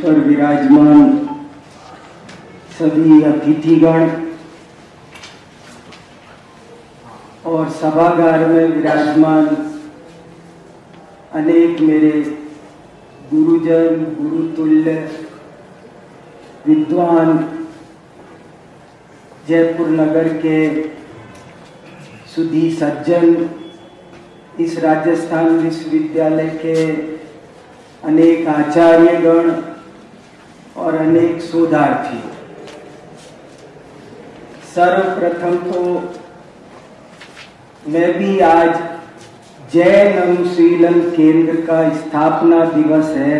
पर विराजमान सभी अतिथिगण और सभागार में विराजमान अनेक मेरे गुरुजन, गुरुतुल्य विद्वान, जयपुर नगर के सुधी सज्जन, इस राजस्थान विश्वविद्यालय के अनेक आचार्यगण और अनेक शोधार्थी। सर्वप्रथम तो मैं भी आज जैन अनुशीलन केंद्र का स्थापना दिवस है,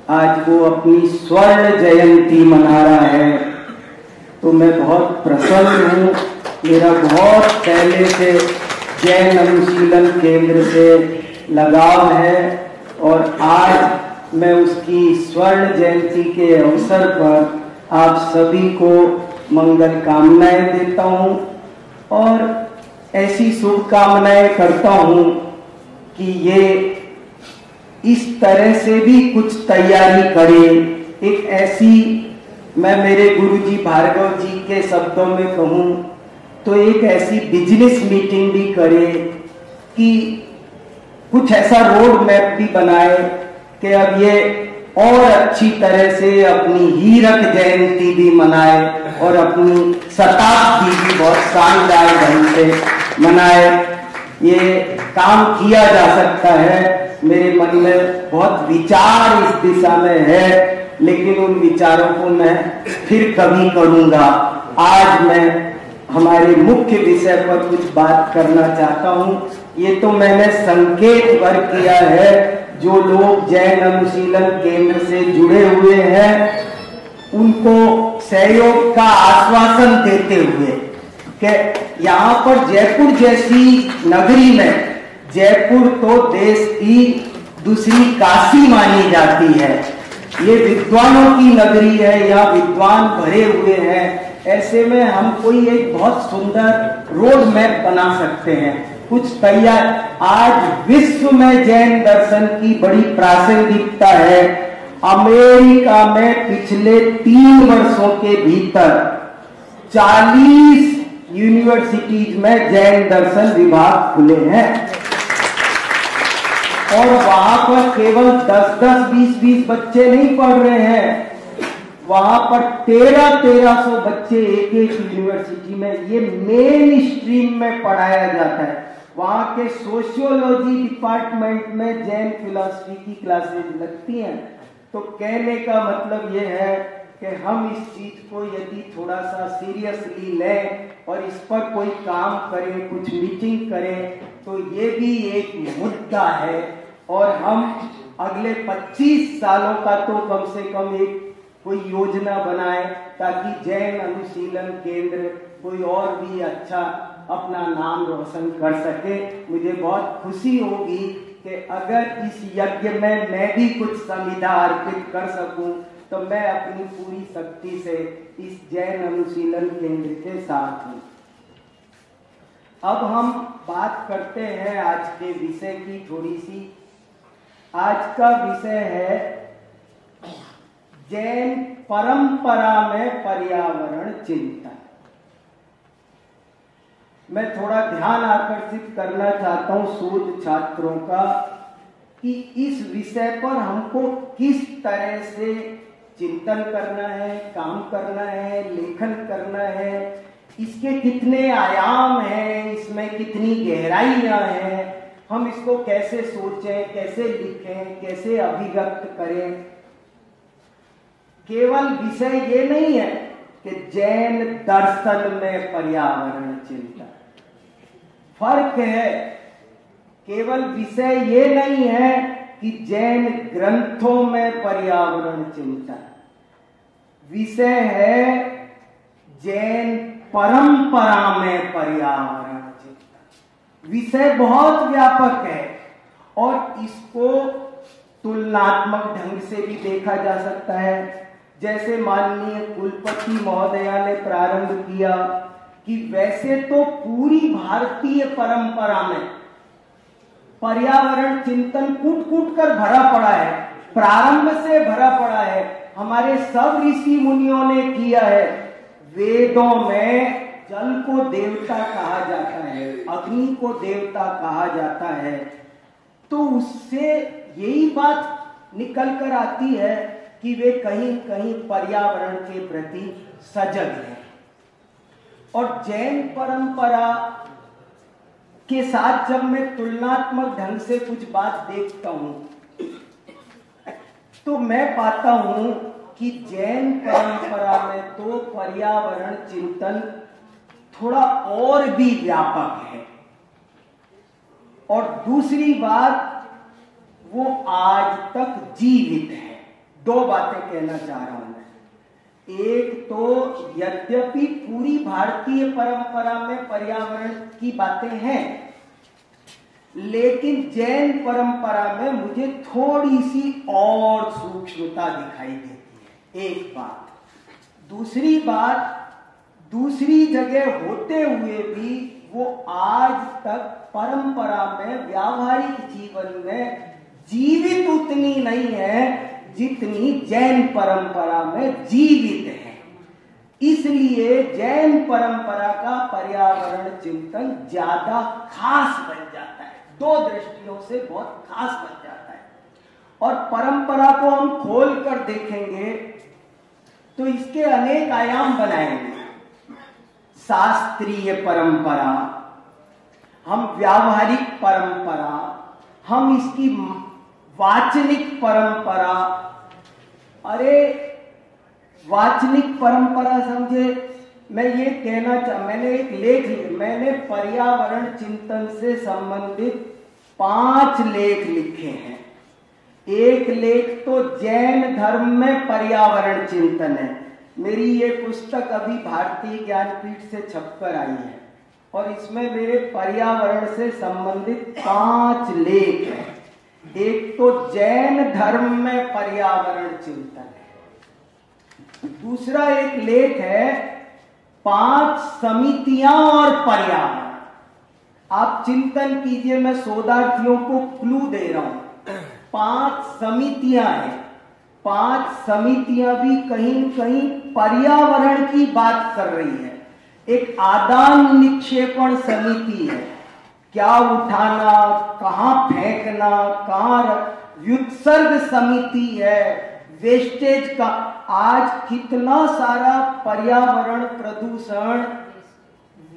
आज वो अपनी स्वर्ण जयंती मना रहा है, तो मैं बहुत प्रसन्न हूँ। मेरा बहुत पहले से जैन अनुशीलन केंद्र से लगाव है और आज मैं उसकी स्वर्ण जयंती के अवसर पर आप सभी को मंगल कामनाएं देता हूँ और ऐसी शुभकामनाएं करता हूँ कि ये इस तरह से भी कुछ तैयारी करें। एक ऐसी, मैं मेरे गुरुजी भार्गव जी के शब्दों में कहूँ तो एक ऐसी बिजनेस मीटिंग भी करे कि कुछ ऐसा रोड मैप भी बनाए कि अब ये और अच्छी तरह से अपनी हीरक जयंती भी मनाए और अपनी शताब्दी भी बहुत शानदार ढंग से मनाए। ये काम किया जा सकता है। मेरे मन में बहुत विचार इस दिशा में है, लेकिन उन विचारों को मैं फिर कभी करूंगा। आज मैं हमारे मुख्य विषय पर कुछ बात करना चाहता हूँ। ये तो मैंने संकेत भर किया है, जो लोग जैन अनुशीलन केंद्र से जुड़े हुए हैं उनको सहयोग का आश्वासन देते हुए कि यहाँ पर जयपुर जैसी नगरी में, जयपुर तो देश की दूसरी काशी मानी जाती है, ये विद्वानों की नगरी है, यहाँ विद्वान भरे हुए हैं। ऐसे में हम कोई एक बहुत सुंदर रोड मैप बना सकते हैं, कुछ तैयार। आज विश्व में जैन दर्शन की बड़ी प्रासंगिकता है। अमेरिका में पिछले 3 वर्षों के भीतर 40 यूनिवर्सिटीज में जैन दर्शन विभाग खुले हैं और वहां पर केवल 10-10, 20-20 बच्चे नहीं पढ़ रहे हैं, वहां पर 1300 बच्चे एक यूनिवर्सिटी में, ये मेन स्ट्रीम में पढ़ाया जाता है। वहां के सोशियोलॉजी डिपार्टमेंट में जैन फिलॉसफी की क्लासेज लगती हैं। तो कहने का मतलब ये है कि हम इस चीज को यदि थोड़ा सा सीरियसली लें और इस पर कोई काम करें, कुछ मीटिंग करें, तो ये भी एक मुद्दा है। और हम अगले 25 सालों का तो कम से कम एक कोई योजना बनाए ताकि जैन अनुशीलन केंद्र कोई और भी अच्छा अपना नाम रोशन कर सके। मुझे बहुत खुशी होगी कि अगर इस यज्ञ में मैं भी कुछ संविधा अर्पित कर सकूं तो मैं अपनी पूरी शक्ति से इस जैन अनुशीलन केंद्र के साथ हूं। अब हम बात करते हैं आज के विषय की थोड़ी सी। आज का विषय है जैन परंपरा में पर्यावरण चिंतन। मैं थोड़ा ध्यान आकर्षित करना चाहता हूं शोध छात्रों का कि इस विषय पर हमको किस तरह से चिंतन करना है, काम करना है, लेखन करना है, इसके कितने आयाम हैं, इसमें कितनी गहराइयां हैं, हम इसको कैसे सोचें, कैसे लिखें, कैसे अभिव्यक्त करें। केवल विषय ये नहीं है कि जैन दर्शन में पर्यावरण चिंतन, फर्क है। केवल विषय ये नहीं है कि जैन ग्रंथों में पर्यावरण चिंतन, विषय है जैन परंपरा में पर्यावरण चिंतन। विषय बहुत व्यापक है और इसको तुलनात्मक ढंग से भी देखा जा सकता है। जैसे माननीय कुलपति महोदया ने प्रारंभ किया कि वैसे तो पूरी भारतीय परंपरा में पर्यावरण चिंतन कूट कूट कर भरा पड़ा है, प्रारंभ से भरा पड़ा है। हमारे सब ऋषि मुनियों ने किया है। वेदों में जल को देवता कहा जाता है, अग्नि को देवता कहा जाता है। तो उससे यही बात निकल कर आती है कि वे कहीं कहीं पर्यावरण के प्रति सजग हैं। और जैन परंपरा के साथ जब मैं तुलनात्मक ढंग से कुछ बात देखता हूं तो मैं पाता हूं कि जैन परंपरा में तो पर्यावरण चिंतन थोड़ा और भी व्यापक है। और दूसरी बात, वो आज तक जीवित है। दो बातें कहना चाह रहा हूं मैं। एक तो यद्यपि पूरी भारतीय परंपरा में पर्यावरण की बातें हैं, लेकिन जैन परंपरा में मुझे थोड़ी सी और सूक्ष्मता दिखाई देती है। एक बात। दूसरी बात, दूसरी जगह होते हुए भी वो आज तक परंपरा में, व्यावहारिक जीवन में जीवित उतनी नहीं है जितनी जैन परंपरा में जीवित है। इसलिए जैन परंपरा का पर्यावरण चिंतन ज्यादा खास बन जाता है, दो दृष्टियों से बहुत खास बन जाता है। और परंपरा को हम खोल कर देखेंगे तो इसके अनेक आयाम बनाएंगे। शास्त्रीय परंपरा, हम व्यावहारिक परंपरा, हम इसकी वाचनिक परंपरा। अरे वाचनिक परंपरा समझे, मैं ये कहना मैंने एक मैंने पर्यावरण चिंतन से संबंधित 5 लेख लिखे हैं। एक लेख तो जैन धर्म में पर्यावरण चिंतन है। मेरी ये पुस्तक अभी भारतीय ज्ञानपीठ से छपकर आई है और इसमें मेरे पर्यावरण से संबंधित 5 लेख हैं। एक तो जैन धर्म में पर्यावरण चिंतन है। दूसरा एक लेख है 5 समितियां और पर्यावरण। आप चिंतन कीजिए, मैं शोधार्थियों को क्लू दे रहा हूं। 5 समितियां हैं। 5 समितियां भी कहीं न कहीं पर्यावरण की बात कर रही है। एक आदान निक्षेपण समिति है, क्या उठाना, कहां फेंकना, कहां व्युत्सर्ग समिति है, वेस्टेज का। आज कितना सारा पर्यावरण प्रदूषण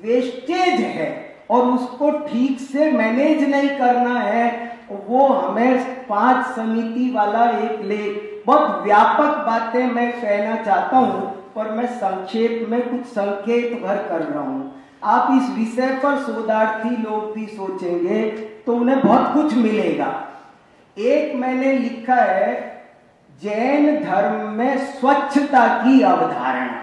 वेस्टेज है और उसको ठीक से मैनेज नहीं करना है। वो हमें 5 समिति वाला एक लेख, बहुत व्यापक बातें मैं कहना चाहता हूं पर मैं संक्षेप में कुछ संकेत भर कर रहा हूं। आप इस विषय पर शोधार्थी लोग भी सोचेंगे तो उन्हें बहुत कुछ मिलेगा। एक मैंने लिखा है जैन धर्म में स्वच्छता की अवधारणा।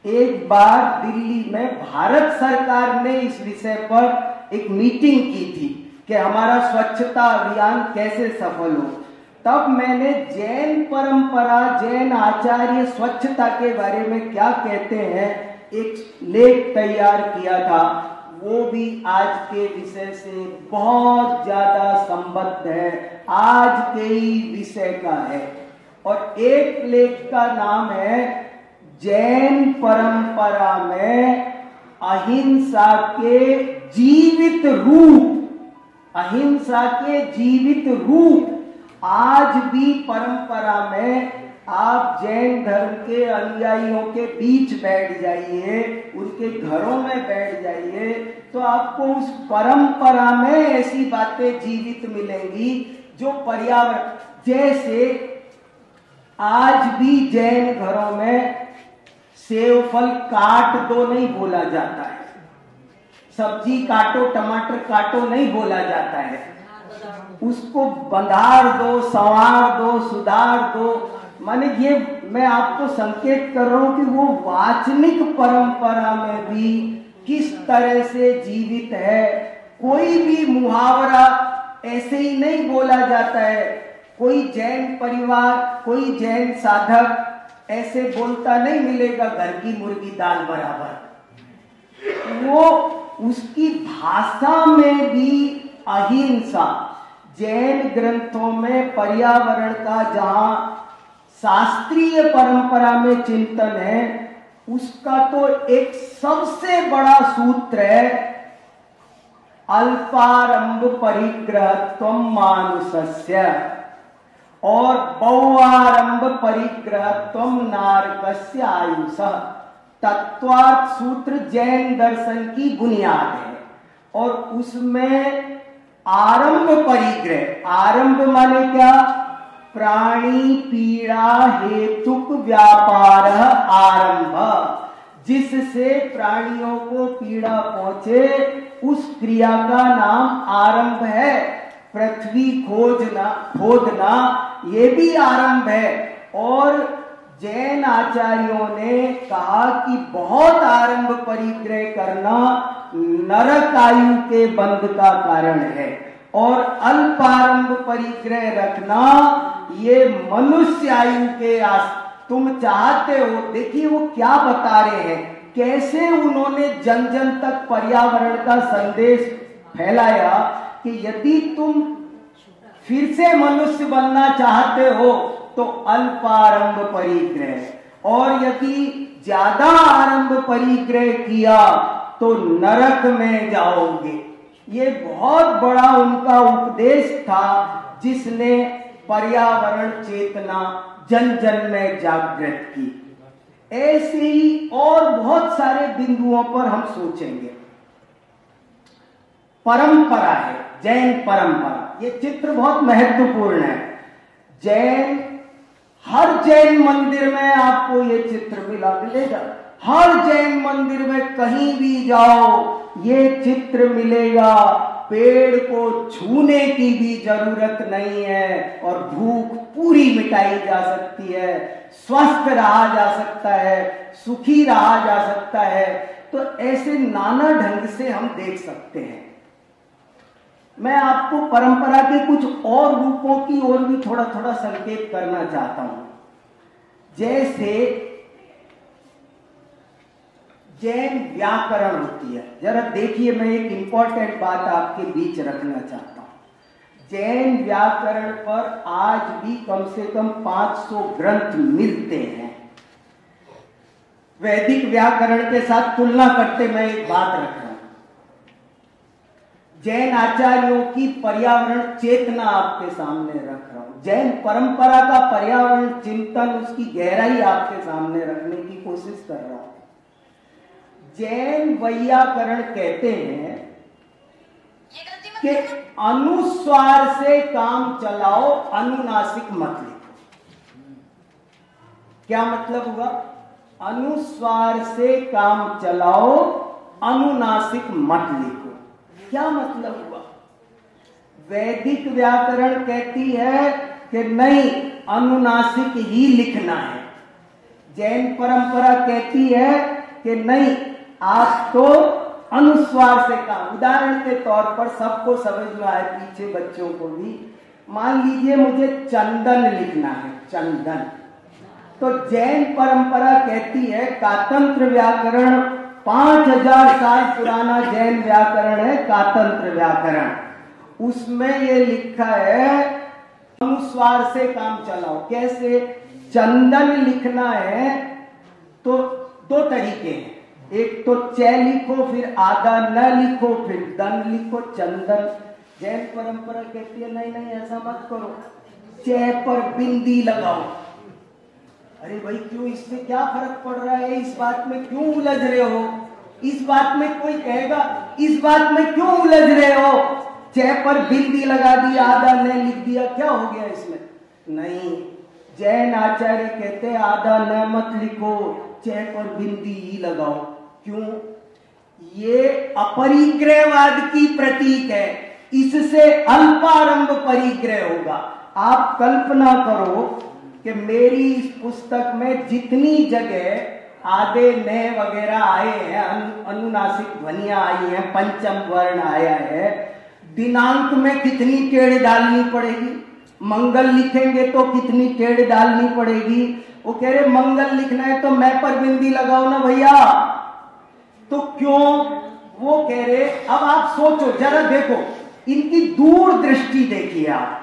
एक बार दिल्ली में भारत सरकार ने इस विषय पर एक मीटिंग की थी कि हमारा स्वच्छता अभियान कैसे सफल हो। तब मैंने जैन परंपरा, जैन आचार्य स्वच्छता के बारे में क्या कहते हैं एक लेख तैयार किया था। वो भी आज के विषय से बहुत ज्यादा संबद्ध है, आज के ही विषय का है। और एक लेख का नाम है जैन परंपरा में अहिंसा के जीवित रूप। अहिंसा के जीवित रूप। आज भी परंपरा में आप जैन धर्म के अनुयायियों के बीच बैठ जाइए, उनके घरों में बैठ जाइए, तो आपको उस परंपरा में ऐसी बातें जीवित मिलेंगी जो पर्यावरण, जैसे आज भी जैन घरों में सेव फल काट दो नहीं बोला जाता है, सब्जी काटो, टमाटर काटो नहीं बोला जाता है, उसको बंधार दो, संवार दो, सुधार दो। माने ये मैं आपको संकेत कर रहा हूं कि वो वाचनिक परंपरा में भी किस तरह से जीवित है। कोई भी मुहावरा ऐसे ही नहीं बोला जाता है। कोई जैन परिवार, कोई जैन साधक ऐसे बोलता नहीं मिलेगा घर की मुर्गी दाल बराबर। वो उसकी भाषा में भी अहिंसा, जैन ग्रंथों में पर्यावरण का जहां शास्त्रीय परंपरा में चिंतन है, उसका तो एक सबसे बड़ा सूत्र है अल्पारंभ परिग्रहत्वम मानुषस्य और बहुआरंभ परिग्रहत्वम नारकस्य आयुषः। तत्वार्थ सूत्र जैन दर्शन की बुनियाद है और उसमें आरंभ परिग्रह, आरंभ माने क्या? प्राणी पीड़ा हेतुक व्यापार आरंभ, जिससे प्राणियों को पीड़ा पहुंचे उस क्रिया का नाम आरंभ है। पृथ्वी खोदना ये भी आरंभ है। और जैन आचार्यों ने कहा कि बहुत आरंभ परिग्रह करना नरक आयु के बंध का कारण है और अल्पारंभ परिग्रह रखना ये मनुष्य आयु के तुम चाहते हो। देखिए वो क्या बता रहे हैं, कैसे उन्होंने जन जन तक पर्यावरण का संदेश फैलाया कि यदि तुम फिर से मनुष्य बनना चाहते हो तो अल्पारंभ परिग्रह, और यदि ज्यादा आरंभ परिग्रह किया तो नरक में जाओगे। ये बहुत बड़ा उनका उपदेश था जिसने पर्यावरण चेतना जन जन में जागृत की। ऐसे ही और बहुत सारे बिंदुओं पर हम सोचेंगे। परंपरा है, जैन परंपरा, ये चित्र बहुत महत्वपूर्ण है। जैन, हर जैन मंदिर में आपको ये चित्र मिलेगा। हर जैन मंदिर में कहीं भी जाओ ये चित्र मिलेगा। पेड़ को छूने की भी जरूरत नहीं है और भूख पूरी मिटाई जा सकती है, स्वस्थ रहा जा सकता है, सुखी रहा जा सकता है। तो ऐसे नाना ढंग से हम देख सकते हैं। मैं आपको परंपरा के कुछ और रूपों की ओर भी थोड़ा थोड़ा संकेत करना चाहता हूं। जैसे जैन व्याकरण होती है, जरा देखिए, मैं एक इंपॉर्टेंट बात आपके बीच रखना चाहता हूं। जैन व्याकरण पर आज भी कम से कम 500 ग्रंथ मिलते हैं। वैदिक व्याकरण के साथ तुलना करते मैं एक बात रख रहा हूं। जैन आचार्यों की पर्यावरण चेतना आपके सामने रख रहा हूं। जैन परंपरा का पर्यावरण चिंतन, उसकी गहराई आपके सामने रखने की कोशिश कर रहा हूं। जैन वैयाकरण कहते हैं कि अनुस्वार से काम चलाओ, अनुनासिक मत लिखो। क्या मतलब हुआ? अनुस्वार से काम चलाओ, अनुनासिक मत लिखो। क्या मतलब हुआ? वैदिक व्याकरण कहती है कि नहीं, अनुनासिक ही लिखना है। जैन परंपरा कहती है कि नहीं, आप तो अनुस्वार से काम। उदाहरण के तौर पर सबको समझ में आए, पीछे बच्चों को भी, मान लीजिए मुझे चंदन लिखना है, चंदन। तो जैन परंपरा कहती है, कातंत्र व्याकरण 5000 साल पुराना जैन व्याकरण है, कातंत्र व्याकरण, उसमें ये लिखा है अनुस्वार से काम चलाओ। कैसे? चंदन लिखना है तो दो तरीके हैं, एक तो च लिखो, फिर आधा न लिखो, फिर दन लिखो, चंदन। जैन परंपरा कहती है नहीं नहीं, ऐसा मत करो, च पर बिंदी लगाओ। अरे भाई क्यों, इससे क्या फर्क पड़ रहा है? इस बात में क्यों उलझ रहे हो? इस बात में कोई कहेगा इस बात में क्यों उलझ रहे हो? च पर बिंदी लगा दी, आधा न लिख दिया, क्या हो गया इसमें? नहीं, जैन आचार्य कहते आधा न मत लिखो, च पर बिंदी ही लगाओ। क्यों? ये अपरिग्रहवाद की प्रतीक है, इससे अल्पारंभ परिग्रह होगा। आप कल्पना करो कि मेरी इस पुस्तक में जितनी जगह आधे नए वगैरह आए हैं, अनुनासिक ध्वनियां आई हैं, पंचम वर्ण आया है, दिनांक में कितनी टेढ़ डालनी पड़ेगी? मंगल लिखेंगे तो कितनी टेढ़ डालनी पड़ेगी? वो कह रहे मंगल लिखना है तो मैं पर बिंदी लगाओ ना भैया। तो क्यों? वो कह रहे, अब आप सोचो जरा, देखो इनकी दूर दृष्टि देखिए आप।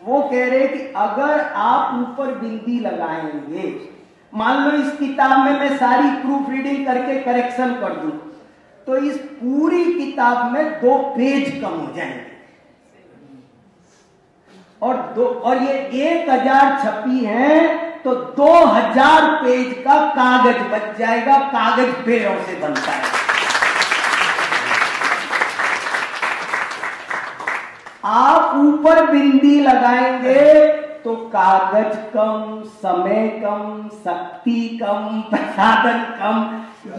वो कह रहे कि अगर आप ऊपर बिंदी लगाएंगे, मान लो इस किताब में मैं सारी प्रूफ रीडिंग करके करेक्शन कर दूं, तो इस पूरी किताब में 2 पेज कम हो जाएंगे, और ये 1000 छपी है तो 2000 पेज का कागज बच जाएगा। कागज पेड़ों से बनता है। आप ऊपर बिंदी लगाएंगे तो कागज कम, समय कम, शक्ति कम, प्रसाधन कम।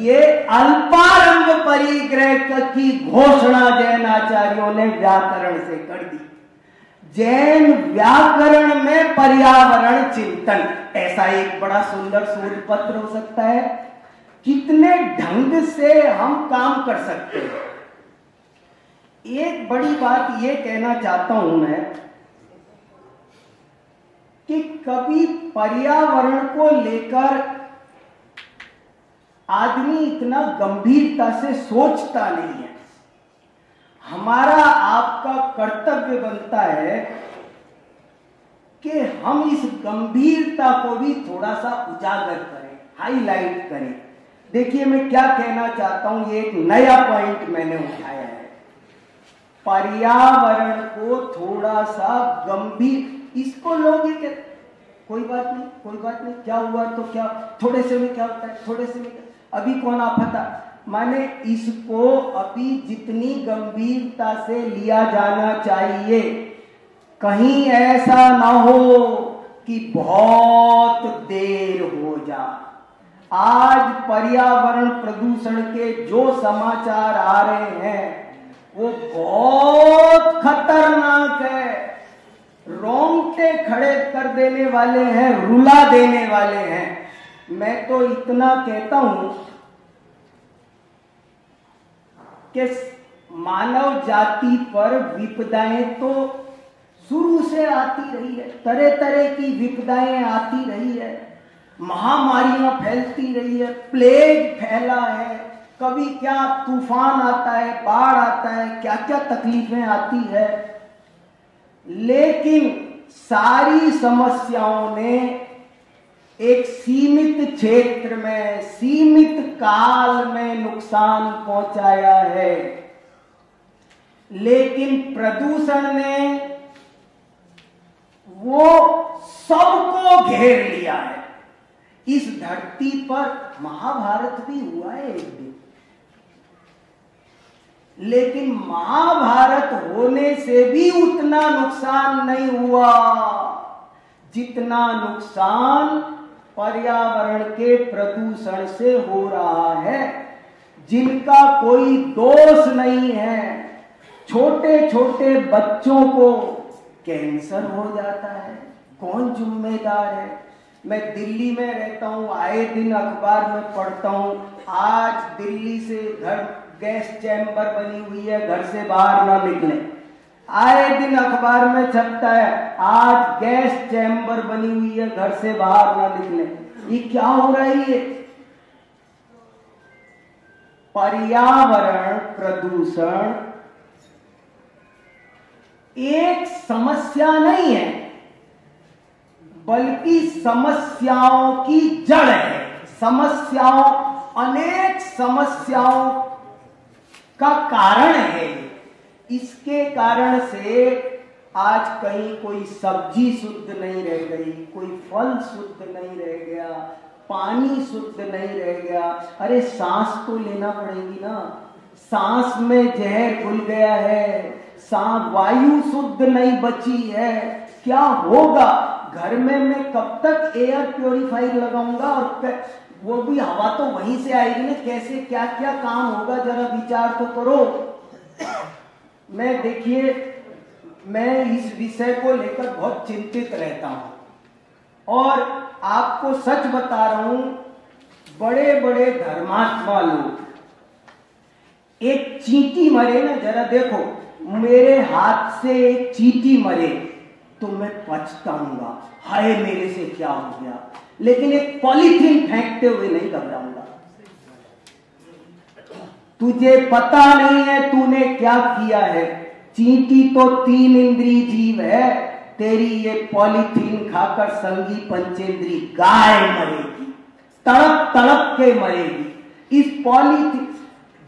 ये अल्पारंभ परिग्रह की घोषणा जैन आचार्यों ने व्याकरण से कर दी। जैन व्याकरण में पर्यावरण चिंतन, ऐसा एक बड़ा सुंदर शोध पत्र हो सकता है। कितने ढंग से हम काम कर सकते हैं। एक बड़ी बात ये कहना चाहता हूं मैं कि कभी पर्यावरण को लेकर आदमी इतना गंभीरता से सोचता नहीं है। हमारा आपका कर्तव्य बनता है कि हम इस गंभीरता को भी थोड़ा सा उजागर करें, हाईलाइट करें। देखिए मैं क्या कहना चाहता हूं, ये एक नया पॉइंट मैंने उठाया है। पर्यावरण को थोड़ा सा गंभीर, इसको लोग ये कहते कोई बात नहीं, कोई बात नहीं, क्या हुआ तो क्या, थोड़े से में क्या होता है, थोड़े से में क्या, अभी कौन आफता। माने इसको अभी जितनी गंभीरता से लिया जाना चाहिए, कहीं ऐसा ना हो कि बहुत देर हो जाए। आज पर्यावरण प्रदूषण के जो समाचार आ रहे हैं वो बहुत खतरनाक है, रोंगटे खड़े कर देने वाले हैं, रुला देने वाले हैं। मैं तो इतना कहता हूं कि मानव जाति पर विपदाएं तो शुरू से आती रही है, तरह तरह की विपदाएं आती रही है, महामारियां फैलती रही है, प्लेग फैला है, कभी क्या तूफान आता है, बाढ़ आता है, क्या क्या तकलीफें आती है। लेकिन सारी समस्याओं ने एक सीमित क्षेत्र में, सीमित काल में नुकसान पहुंचाया है। लेकिन प्रदूषण ने वो सबको घेर लिया है। इस धरती पर महाभारत भी हुआ है एक दिन, लेकिन महाभारत होने से भी उतना नुकसान नहीं हुआ जितना नुकसान पर्यावरण के प्रदूषण से हो रहा है, जिनका कोई दोष नहीं है। छोटे छोटे बच्चों को कैंसर हो जाता है, कौन जिम्मेदार है। मैं दिल्ली में रहता हूं, आए दिन अखबार में पढ़ता हूं, आज दिल्ली से घर गैस चैम्बर बनी हुई है, घर से बाहर ना निकले। आए दिन अखबार में छपता है, आज गैस चैम्बर बनी हुई है, घर से बाहर ना निकले। ये क्या हो रहा है? ये पर्यावरण प्रदूषण एक समस्या नहीं है, बल्कि समस्याओं की जड़ है। समस्याओं, अनेक समस्याओं का कारण है। इसके कारण से आज कहीं कोई सब्जी शुद्ध नहीं रह गई, कोई फल शुद्ध नहीं रह गया, पानी शुद्ध नहीं रह गया। अरे सांस तो लेना पड़ेगी ना, सांस में जहर घुल गया है, सांस वायु शुद्ध नहीं बची है। क्या होगा? घर में मैं कब तक एयर प्योरीफायर लगाऊंगा, और वो भी हवा तो वहीं से आएगी ना। कैसे क्या क्या काम होगा, जरा विचार तो करो। मैं देखिए, मैं इस विषय को लेकर बहुत चिंतित रहता हूं, और आपको सच बता रहा हूं, बड़े बड़े धर्मात्मा लोग, एक चींटी मरे ना, जरा देखो, मेरे हाथ से एक चींटी मरे तो मैं पछताऊंगा, हाय मेरे से क्या हो गया। लेकिन एक पॉलीथीन फेंकते हुए नहीं घबराऊंगा। तुझे पता नहीं है तूने क्या किया है। चींटी तो 3 इंद्रिय जीव है, तेरी ये पॉलीथीन खाकर संगी पंचेंद्री गाय मरेगी, तड़प तड़प के मरेगी। इस पॉलीथीन,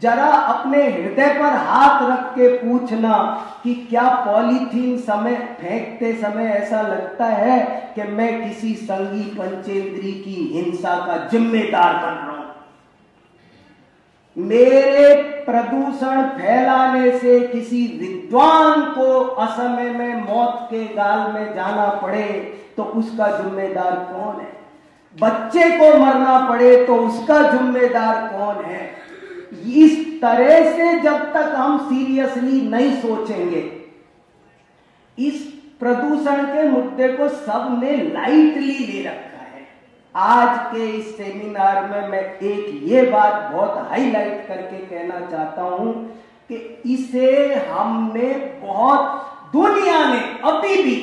जरा अपने हृदय पर हाथ रख के पूछना कि क्या पॉलीथीन समय फेंकते समय ऐसा लगता है कि मैं किसी संगी पंचेंद्री की हिंसा का जिम्मेदार बन रहा हूं। मेरे प्रदूषण फैलाने से किसी विद्वान को असमय में मौत के गाल में जाना पड़े तो उसका जिम्मेदार कौन है? बच्चे को मरना पड़े तो उसका जिम्मेदार कौन है? इस तरह से जब तक हम सीरियसली नहीं सोचेंगे, इस प्रदूषण के मुद्दे को सबने लाइटली ले रखा है। आज के इस सेमिनार में मैं एक ये बात बहुत हाईलाइट करके कहना चाहता हूं कि इसे हमने बहुत, दुनिया ने अभी भी,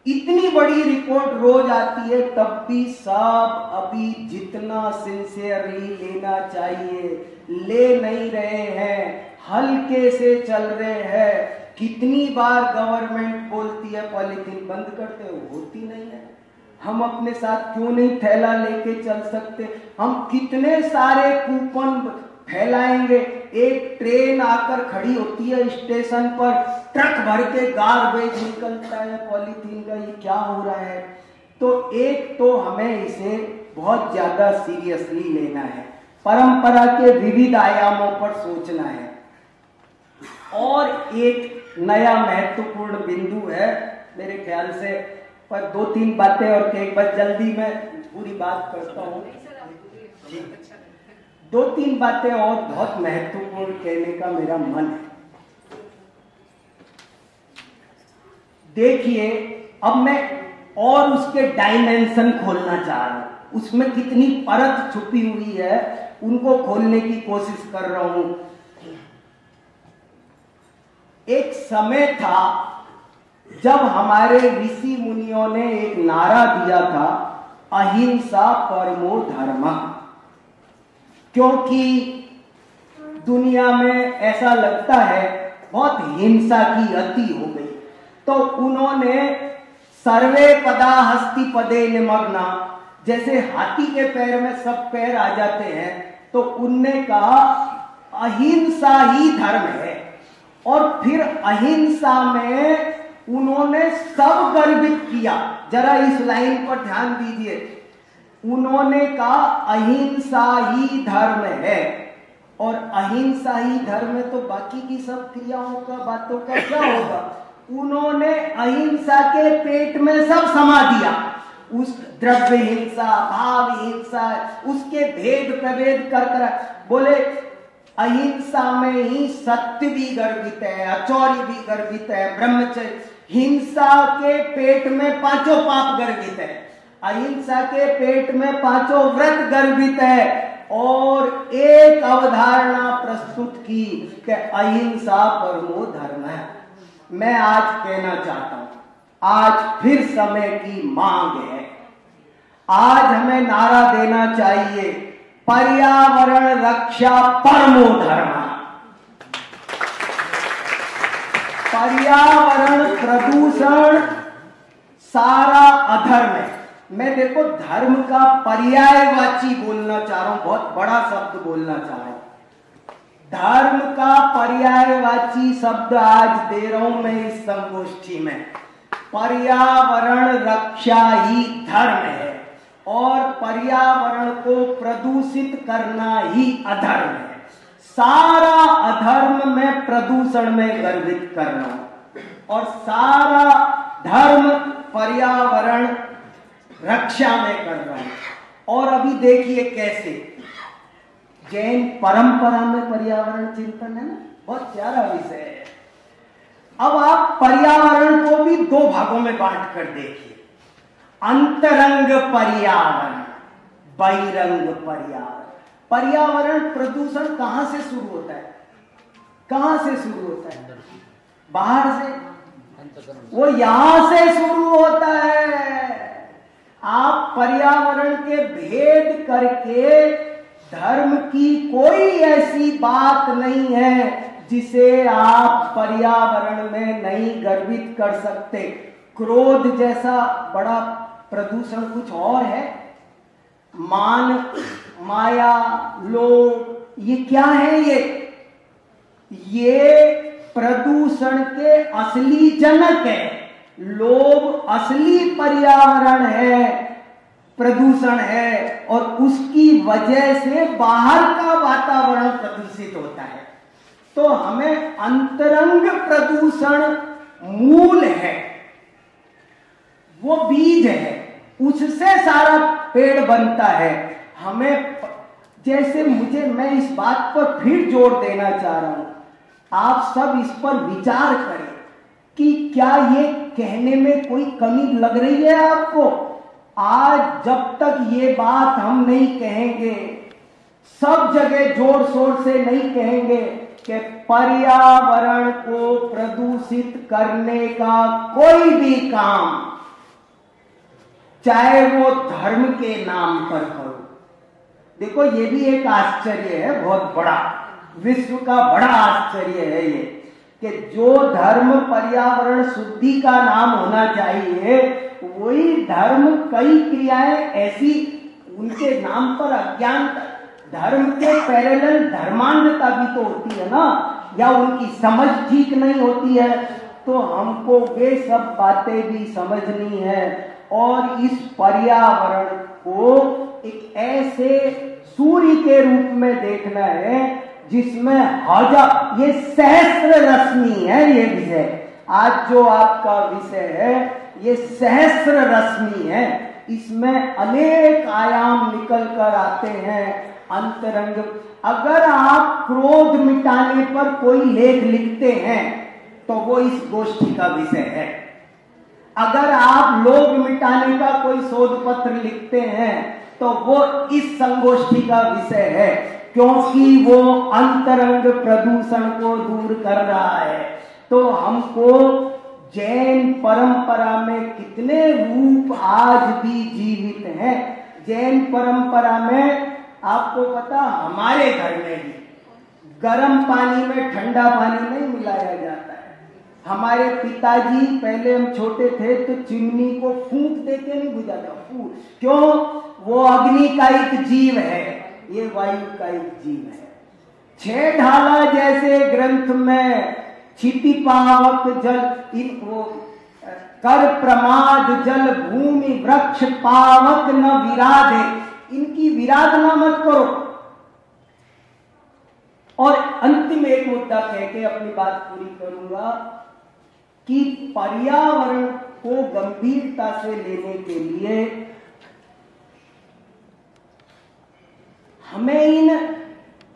इतनी बड़ी रिपोर्ट रोज आती है तब भी सब अभी जितना सिंसियरली लेना चाहिए ले नहीं रहे हैं, हल्के से चल रहे हैं। कितनी बार गवर्नमेंट बोलती है पॉलीथीन बंद करते हो, होती नहीं है। हम अपने साथ क्यों नहीं थैला लेके चल सकते? हम कितने सारे कूपन फैलाएंगे। एक ट्रेन आकर खड़ी होती है स्टेशन पर, ट्रक भर के गार्बेज निकलता है पॉलीथीन का, ये क्या हो रहा है? तो एक तो हमें इसे बहुत ज्यादा सीरियसली लेना है, परंपरा के विविध आयामों पर सोचना है। और एक नया महत्वपूर्ण बिंदु है मेरे ख्याल से, पर 2-3 बातें और एक बार जल्दी मैं पूरी बात करता हूँ। 2-3 बातें और बहुत महत्वपूर्ण कहने का मेरा मन है। देखिए, अब मैं और उसके डायमेंशन खोलना चाह रहा हूं, उसमें कितनी परत छुपी हुई है उनको खोलने की कोशिश कर रहा हूं। एक समय था जब हमारे ऋषि मुनियों ने एक नारा दिया था, अहिंसा परमो धर्मः, क्योंकि दुनिया में ऐसा लगता है बहुत हिंसा की अति हो गई, तो उन्होंने सर्वे पदा हस्ति पदे निमग्ना, जैसे हाथी के पैर में सब पैर आ जाते हैं, तो उनने कहा अहिंसा ही धर्म है। और फिर अहिंसा में उन्होंने सब गर्वित किया। जरा इस लाइन पर ध्यान दीजिए, उन्होंने कहा अहिंसा ही धर्म है, और अहिंसा ही धर्म है तो बाकी की सब क्रियाओं का, बातों का क्या होगा? उन्होंने अहिंसा के पेट में सब समा दिया। उस द्रव्य हिंसा, भाव हिंसा, उसके भेद प्रभेद कर बोले अहिंसा में ही सत्य भी गर्भित है, अचौर्य भी गर्भित है, ब्रह्मचर्य। हिंसा के पेट में 5 पाप गर्भित है, अहिंसा के पेट में 5 व्रत गर्भित है, और एक अवधारणा प्रस्तुत की कि अहिंसा परमो धर्म है। मैं आज कहना चाहता हूं, आज फिर समय की मांग है, आज हमें नारा देना चाहिए, पर्यावरण रक्षा परमो धर्म। पर्यावरण प्रदूषण सारा अधर्म है। मैं देखो धर्म का पर्यायवाची बोलना चाह रहा हूं, बहुत बड़ा शब्द बोलना चाह रहा हूं। धर्म का पर्यायवाची शब्द आज दे रहा हूं मैं इस संगोष्ठी में। पर्यावरण रक्षा ही धर्म है, और पर्यावरण को प्रदूषित करना ही अधर्म है। सारा अधर्म में प्रदूषण में गर्भित करना, और सारा धर्म पर्यावरण रक्षा में कर रहा है। और अभी देखिए कैसे जैन परंपरा में पर्यावरण चिंतन है ना, बहुत प्यारा विषय है। अब आप पर्यावरण को भी 2 भागों में बांट कर देखिए, अंतरंग पर्यावरण, बहिरंग पर्यावरण। पर्यावरण प्रदूषण कहां से शुरू होता है? कहां से शुरू होता है? बाहर से, वो यहां से शुरू होता है। आप पर्यावरण के भेद करके, धर्म की कोई ऐसी बात नहीं है जिसे आप पर्यावरण में नहीं गर्भित कर सकते। क्रोध जैसा बड़ा प्रदूषण कुछ और है? मान, माया, लोभ, ये क्या है? ये प्रदूषण के असली जनक है। लोभ असली पर्यावरण है, प्रदूषण है, और उसकी वजह से बाहर का वातावरण प्रदूषित होता है। तो हमें अंतरंग प्रदूषण मूल है, वो बीज है, उससे सारा पेड़ बनता है। हमें जैसे मैं इस बात पर फिर जोर देना चाह रहा हूं, आप सब इस पर विचार करें कि क्या ये कहने में कोई कमी लग रही है आपको? आज जब तक ये बात हम नहीं कहेंगे, सब जगह जोर शोर से नहीं कहेंगे कि पर्यावरण को प्रदूषित करने का कोई भी काम, चाहे वो धर्म के नाम पर करो। देखो, ये भी एक आश्चर्य है, बहुत बड़ा, विश्व का बड़ा आश्चर्य है ये, कि जो धर्म पर्यावरण शुद्धि का नाम होना चाहिए, वही धर्म कई क्रियाएं ऐसी उनके नाम पर अज्ञानता, धर्म के पैरेलल धर्मांधता भी तो होती है ना, या उनकी समझ ठीक नहीं होती है। तो हमको वे सब बातें भी समझनी है और इस पर्यावरण को एक ऐसे सूर्य के रूप में देखना है जिसमें हजार, ये सहस्र रश्मि है ये विषय। आज जो आपका विषय है ये सहस्र रश्मि है, इसमें अनेक आयाम निकल कर आते हैं। अंतरंग, अगर आप क्रोध मिटाने पर कोई लेख लिखते हैं तो वो इस गोष्ठी का विषय है। अगर आप लोभ मिटाने का कोई शोध पत्र लिखते हैं तो वो इस संगोष्ठी का विषय है, क्योंकि वो अंतरंग प्रदूषण को दूर कर रहा है। तो हमको जैन परंपरा में कितने रूप आज भी जीवित हैं। जैन परंपरा में आपको पता, हमारे घर में भी गर्म पानी में ठंडा पानी नहीं मिलाया जाता है। हमारे पिताजी, पहले हम छोटे थे तो चिमनी को फूंक देके नहीं बुझाता, फूंक, क्यों? वो अग्नि का एक जीव है, ये वायु का एक जीव है। छह ढाला जैसे ग्रंथ में क्षिति पावक जल, इनको कर प्रमाद जल भूमि वृक्ष पावक न विराधे, इनकी विराधना मत करो। और अंतिम एक मुद्दा कह के अपनी बात पूरी करूंगा कि पर्यावरण को गंभीरता से लेने के लिए हमें इन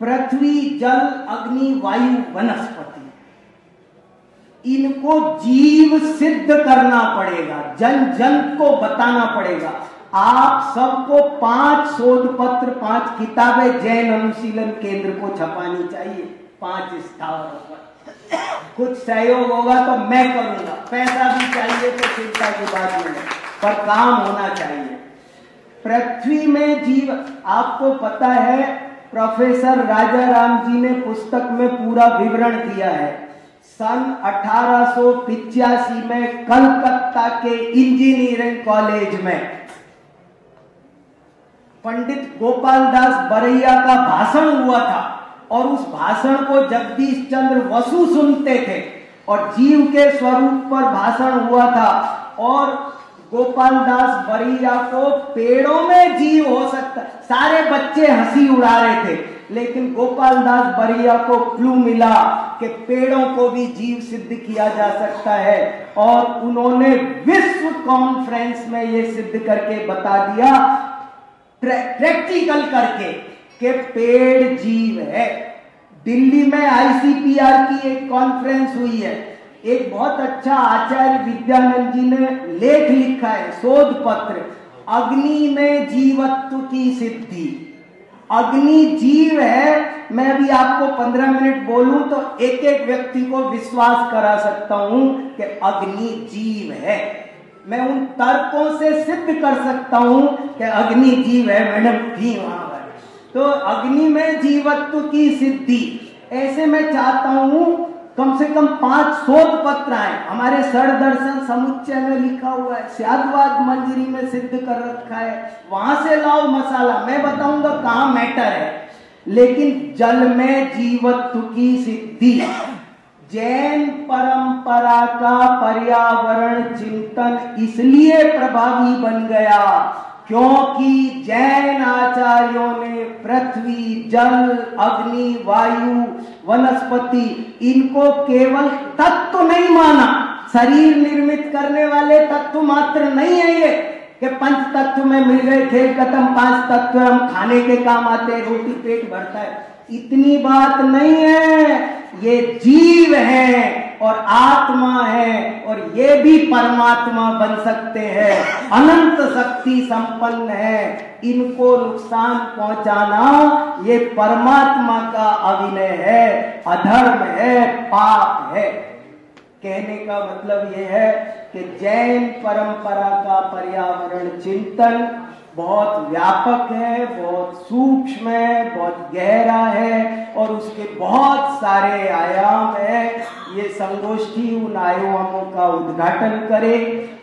पृथ्वी, जल, अग्नि, वायु, वनस्पति, इनको जीव सिद्ध करना पड़ेगा, जन जन को बताना पड़ेगा। आप सबको 5 शोध पत्र, 5 किताबें जैन अनुशीलन केंद्र को छपानी चाहिए, 5 स्थावरों पर। कुछ सहयोग होगा तो मैं करूंगा, पैसा भी चाहिए तो चिंता की बात नहीं, पर काम होना चाहिए। पृथ्वी में जीव, आपको पता है प्रोफेसर राजाराम जी ने पुस्तक में पूरा विवरण दिया है। सन 1885 में कलकत्ता के इंजीनियरिंग कॉलेज में पंडित गोपाल दास बरैया का भाषण हुआ था, और उस भाषण को जगदीश चंद्र बसु सुनते थे, और जीव के स्वरूप पर भाषण हुआ था। और गोपाल दास बरैया को पेड़ों में जीव हो सकता, सारे बच्चे हंसी उड़ा रहे थे, लेकिन गोपाल दास बरैया को क्लू मिला कि पेड़ों को भी जीव सिद्ध किया जा सकता है, और उन्होंने विश्व कॉन्फ्रेंस में ये सिद्ध करके बता दिया, प्रैक्टिकल करके, कि पेड़ जीव है। दिल्ली में ICPR की एक कॉन्फ्रेंस हुई है, एक बहुत अच्छा आचार्य विद्यानंद जी ने लेख लिखा है, शोध पत्र, अग्नि में जीवत्व की सिद्धि। अग्नि जीव है, मैं अभी आपको 15 मिनट बोलूं तो एक एक व्यक्ति को विश्वास करा सकता हूं कि अग्नि जीव है। मैं उन तर्कों से सिद्ध कर सकता हूं कि अग्नि जीव है, मैडम थी वहां पर। तो अग्नि में जीवत्व की सिद्धि, ऐसे मैं चाहता हूं कम से कम 5 शोध पत्र आए, हमारे षड दर्शन समुच्चय में लिखा हुआ है, स्याद्वाद मंजरी में सिद्ध कर रखा है, वहां से लाओ मसाला, मैं बताऊंगा कहां मैटर है। लेकिन जल में जीवत्व की सिद्धि, जैन परंपरा का पर्यावरण चिंतन इसलिए प्रभावी बन गया क्योंकि जैन आचार्यों ने पृथ्वी, जल, अग्नि, वायु, वनस्पति इनको केवल तत्व नहीं माना, शरीर निर्मित करने वाले तत्व मात्र नहीं है ये कि 5 तत्व में मिल गए खेल खत्म, 5 तत्व हम खाने के काम आते हैं, रोटी पेट भरता है, इतनी बात नहीं है। ये जीव है और आत्मा है और ये भी परमात्मा बन सकते हैं, अनंत शक्ति संपन्न है। इनको नुकसान पहुंचाना ये परमात्मा का अभिनय है, अधर्म है, पाप है। कहने का मतलब यह है कि जैन परंपरा का पर्यावरण चिंतन बहुत व्यापक है, बहुत सूक्ष्म है, बहुत गहरा है और उसके बहुत सारे आयाम हैं। ये संगोष्ठी उन आयामों का उद्घाटन करे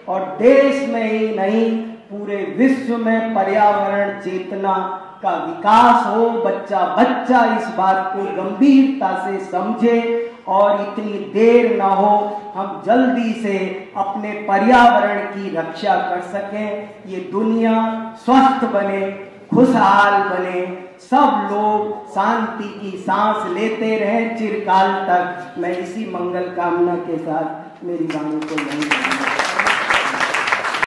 और देश में ही नहीं पूरे विश्व में पर्यावरण चेतना का विकास हो, बच्चा बच्चा इस बात को गंभीरता से समझे और इतनी देर ना हो, हम जल्दी से अपने पर्यावरण की रक्षा कर सकें, ये दुनिया स्वस्थ बने, खुशहाल बने, सब लोग शांति की सांस लेते रहें चिरकाल तक। मैं इसी मंगल कामना के साथ मेरी वाणी को यहीं